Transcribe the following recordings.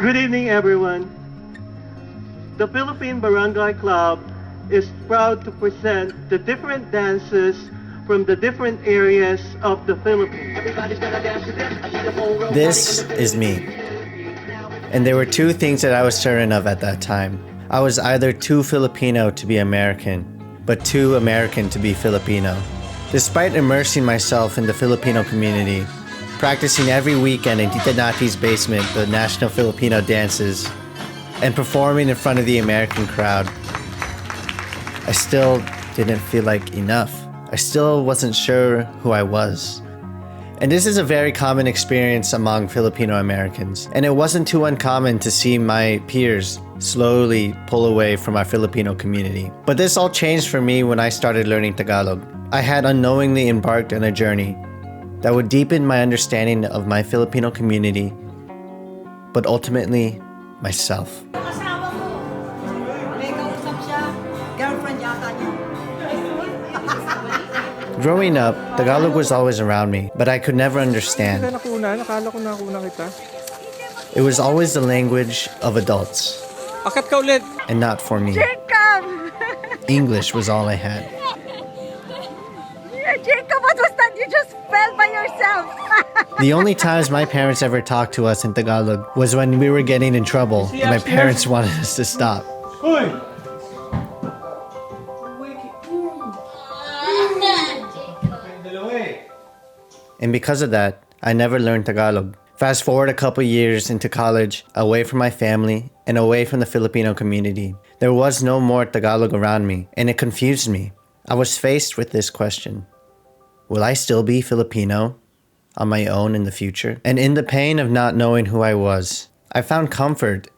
Good evening, everyone. The Philippine Barangay Club is proud to present the different dances from the different areas of the Philippines. This is me. And there were two things that I was certain of at that time. I was either too Filipino to be American, but too American to be Filipino. Despite immersing myself in the Filipino community, practicing every weekend in Tita Nati's basement the national Filipino dances, and performing in front of the American crowd, I still didn't feel like enough. I still wasn't sure who I was. And this is a very common experience among Filipino Americans. And it wasn't too uncommon to see my peers slowly pull away from our Filipino community. But this all changed for me when I started learning Tagalog. I had unknowingly embarked on a journey that would deepen my understanding of my Filipino community, but ultimately, myself. Growing up, Tagalog was always around me, but I could never understand. It was always the language of adults, and not for me. English was all I had. Jacob, what was that? You just fell by yourself. The only times my parents ever talked to us in Tagalog was when we were getting in trouble and my parents wanted us to stop. And because of that, I never learned Tagalog. Fast forward a couple years into college, away from my family and away from the Filipino community. There was no more Tagalog around me, and it confused me. I was faced with this question: will I still be Filipino on my own in the future? And in the pain of not knowing who I was, I found comfort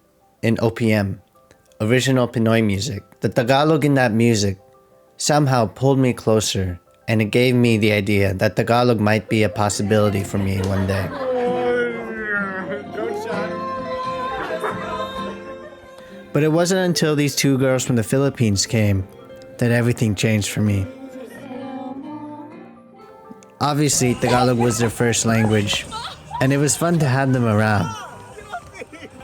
in OPM, original Pinoy music. The Tagalog in that music somehow pulled me closer, and it gave me the idea that Tagalog might be a possibility for me one day. But it wasn't until these two girls from the Philippines came that everything changed for me. Obviously, Tagalog was their first language, and it was fun to have them around.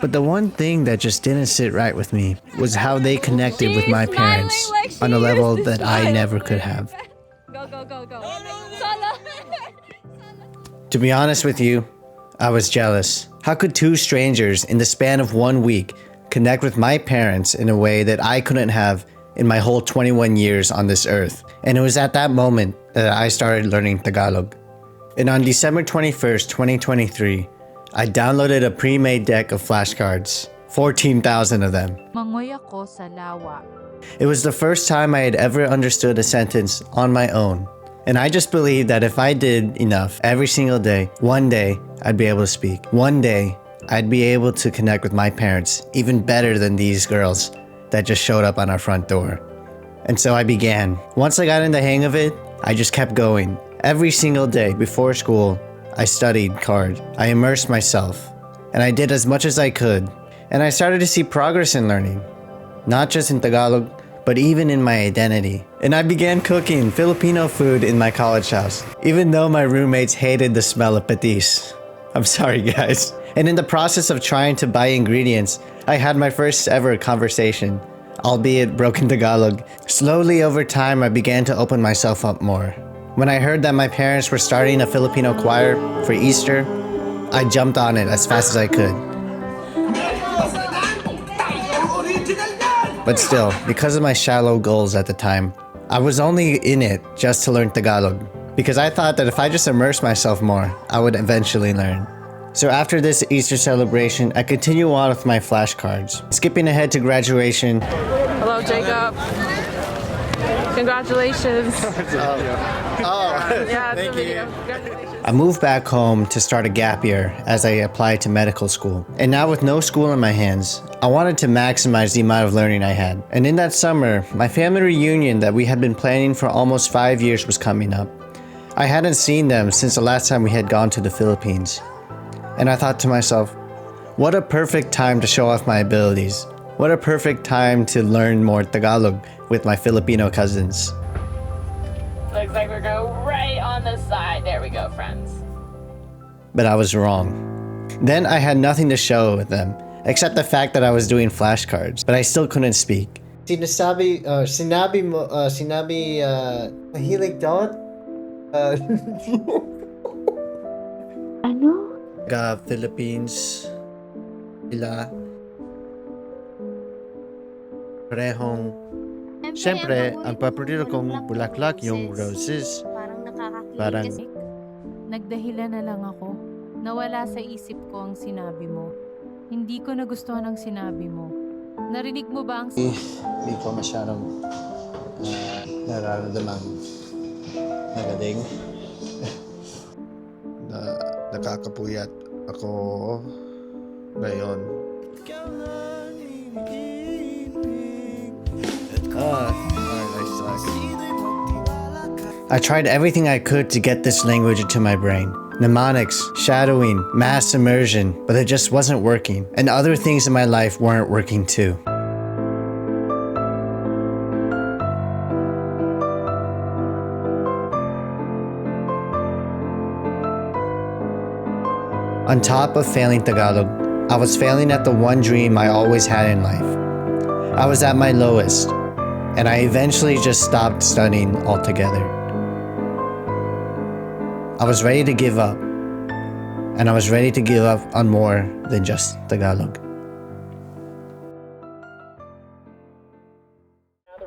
But the one thing that just didn't sit right with me was how they connected with my parents on a level that I never could have. Go. To be honest with you, I was jealous. How could two strangers in the span of 1 week connect with my parents in a way that I couldn't have in my whole 21 years on this earth? And it was at that moment that I started learning Tagalog. And on December 21st, 2023, I downloaded a pre-made deck of flashcards, 14,000 of them. Mangoy ako sa lawa. It was the first time I had ever understood a sentence on my own. And I just believed that if I did enough every single day, one day I'd be able to speak. One day I'd be able to connect with my parents even better than these girls that just showed up on our front door. And so I began. Once I got in the hang of it, I just kept going. Every single day before school, I studied hard. I immersed myself, and I did as much as I could. And I started to see progress in learning, not just in Tagalog, but even in my identity. And I began cooking Filipino food in my college house, even though my roommates hated the smell of patis. I'm sorry, guys. And in the process of trying to buy ingredients, I had my first ever conversation, albeit broken Tagalog. Slowly over time, I began to open myself up more. When I heard that my parents were starting a Filipino choir for Easter, I jumped on it as fast as I could. But still, because of my shallow goals at the time, I was only in it just to learn Tagalog, because I thought that if I just immersed myself more, I would eventually learn. So after this Easter celebration, I continue on with my flashcards. Skipping ahead to graduation. Hello, Jacob. Congratulations. Yeah, thank you. I moved back home to start a gap year as I applied to medical school. And now with no school in my hands, I wanted to maximize the amount of learning I had. And in that summer, my family reunion that we had been planning for almost 5 years was coming up. I hadn't seen them since the last time we had gone to the Philippines. And I thought to myself, what a perfect time to show off my abilities. What a perfect time to learn more Tagalog with my Filipino cousins. Looks like we're going right on the side. There we go, friends. But I was wrong. Then I had nothing to show with them, except the fact that I was doing flashcards, but I still couldn't speak. Sinabi mo, mahilig daw? Ano? Philippines, sila, parehong, siyempre, ang paborito kong bulaklak yung roses. Parang nakakakilig Parang, kasi. Nagdahilan na lang ako. Nawala sa isip ko ang sinabi mo. Hindi ko nagustuhan ang sinabi mo. Narinig mo ba ang hindi ko masyadong nararamdaman magaling. Nakakapuyat ako ngayon. I tried everything I could to get this language into my brain. Mnemonics, shadowing, mass immersion, but it just wasn't working. And other things in my life weren't working too. On top of failing Tagalog, I was failing at the one dream I always had in life. I was at my lowest, and I eventually just stopped studying altogether. I was ready to give up, and I was ready to give up on more than just Tagalog.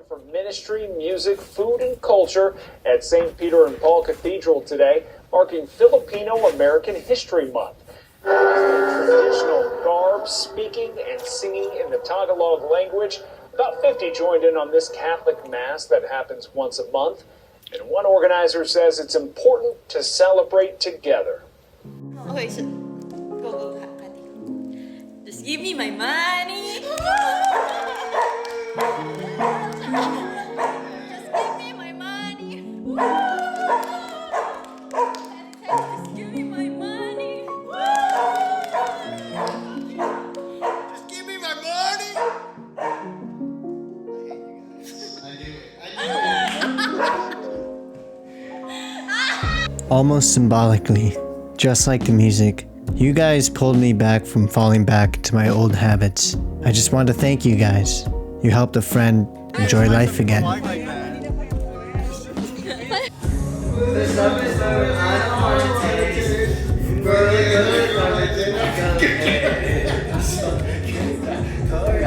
For ministry, music, food, and culture at St. Peter and Paul Cathedral today, marking Filipino American History Month. Traditional garb, speaking and singing in the Tagalog language. About 50 joined in on this Catholic Mass that happens once a month. And one organizer says it's important to celebrate together. Okay, so go, Kati. Just give me my money. Just give me my money. Just give me my money. Just give me my money. Almost symbolically, just like the music, you guys pulled me back from falling back to my old habits. I just want to thank you guys. You helped a friend enjoy life again.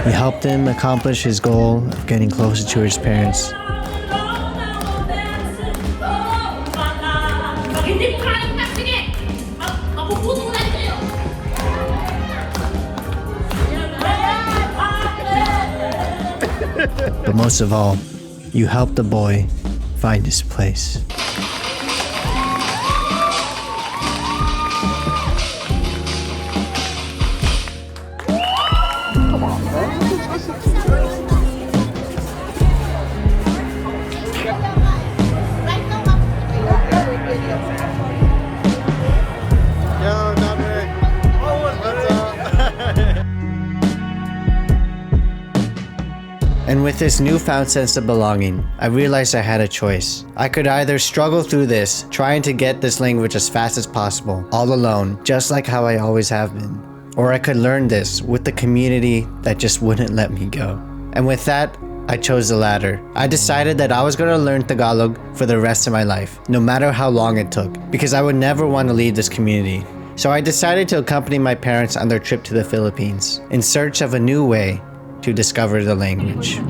You helped him accomplish his goal of getting closer to his parents. But most of all, you helped the boy find his place. And with this newfound sense of belonging, I realized I had a choice. I could either struggle through this, trying to get this language as fast as possible, all alone, just like how I always have been. Or I could learn this with the community that just wouldn't let me go. And with that, I chose the latter. I decided that I was going to learn Tagalog for the rest of my life, no matter how long it took, because I would never want to leave this community. So I decided to accompany my parents on their trip to the Philippines, in search of a new way to discover the language.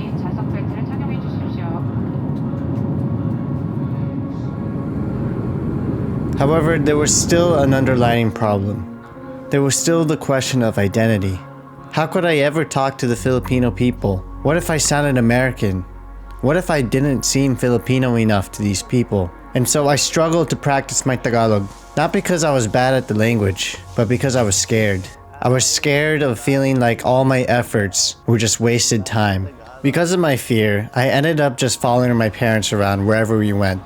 However, there was still an underlying problem. There was still the question of identity. How could I ever talk to the Filipino people? What if I sounded American? What if I didn't seem Filipino enough to these people? And so I struggled to practice my Tagalog, not because I was bad at the language, but because I was scared. I was scared of feeling like all my efforts were just wasted time. Because of my fear, I ended up just following my parents around wherever we went.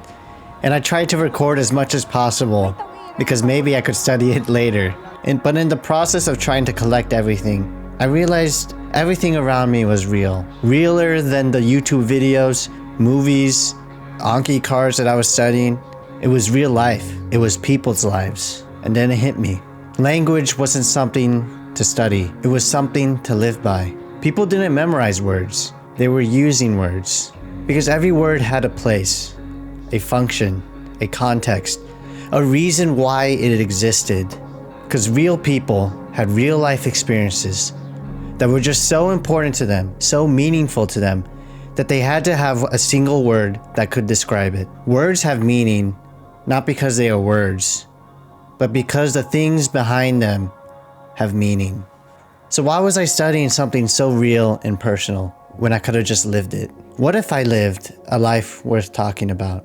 And I tried to record as much as possible, because maybe I could study it later. But in the process of trying to collect everything, I realized everything around me was real. Realer than the YouTube videos, movies, Anki cards that I was studying. It was real life. It was people's lives. And then it hit me. Language wasn't something to study. It was something to live by. People didn't memorize words. They were using words. Because every word had a place, a function, a context, a reason why it existed. Because real people had real life experiences that were just so important to them, so meaningful to them, that they had to have a single word that could describe it. Words have meaning, not because they are words, but because the things behind them have meaning. So why was I studying something so real and personal when I could have just lived it? What if I lived a life worth talking about?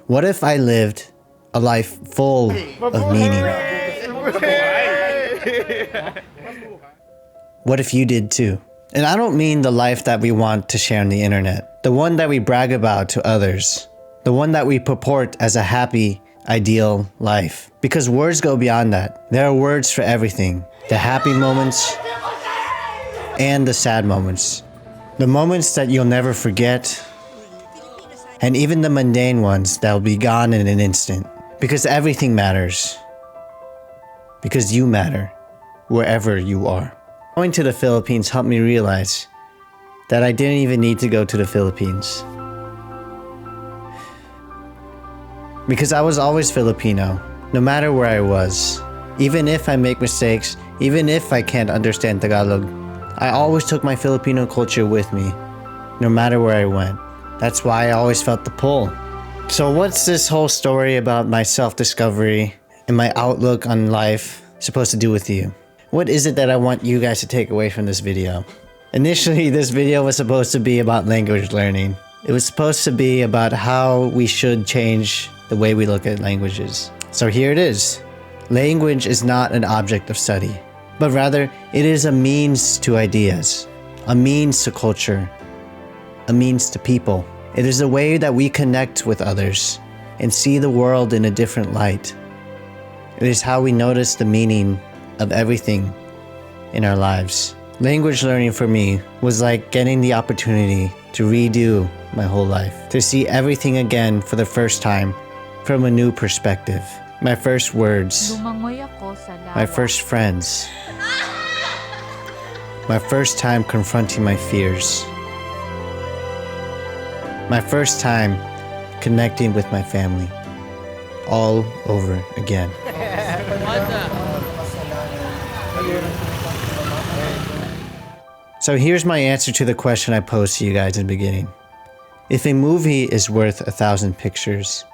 What if I lived a life full of meaning? What if you did too? And I don't mean the life that we want to share on the internet, the one that we brag about to others, the one that we purport as a happy, ideal life. Because words go beyond that. There are words for everything. The happy moments and the sad moments. The moments that you'll never forget, and even the mundane ones that will be gone in an instant. Because everything matters. Because you matter, wherever you are. Going to the Philippines helped me realize that I didn't even need to go to the Philippines. Because I was always Filipino, no matter where I was. Even if I make mistakes, even if I can't understand Tagalog, I always took my Filipino culture with me, no matter where I went. That's why I always felt the pull. So what's this whole story about my self-discovery and my outlook on life supposed to do with you? What is it that I want you guys to take away from this video? Initially, this video was supposed to be about language learning. It was supposed to be about how we should change the way we look at languages. So here it is. Language is not an object of study, but rather it is a means to ideas, a means to culture, a means to people. It is a way that we connect with others and see the world in a different light. It is how we notice the meaning of everything in our lives. Language learning for me was like getting the opportunity to redo my whole life, to see everything again for the first time from a new perspective. My first words, my first friends, my first time confronting my fears, my first time connecting with my family, all over again. So here's my answer to the question I posed to you guys in the beginning. If a movie is worth 1,000 pictures,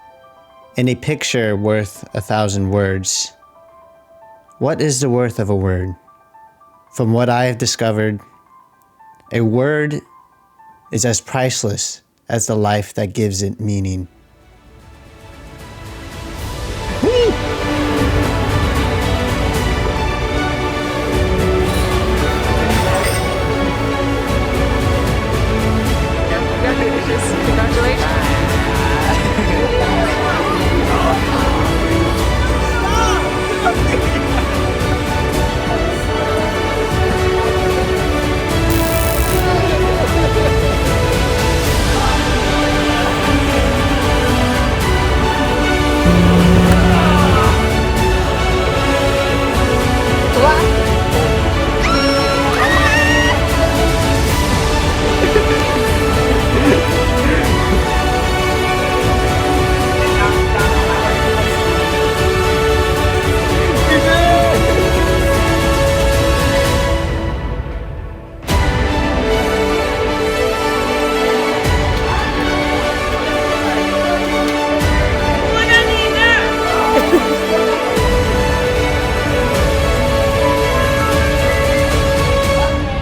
and a picture worth 1,000 words, what is the worth of a word? From what I have discovered, a word is as priceless as the life that gives it meaning.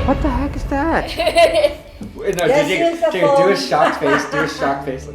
What the heck is that? No, do a shocked face. Do a shocked face.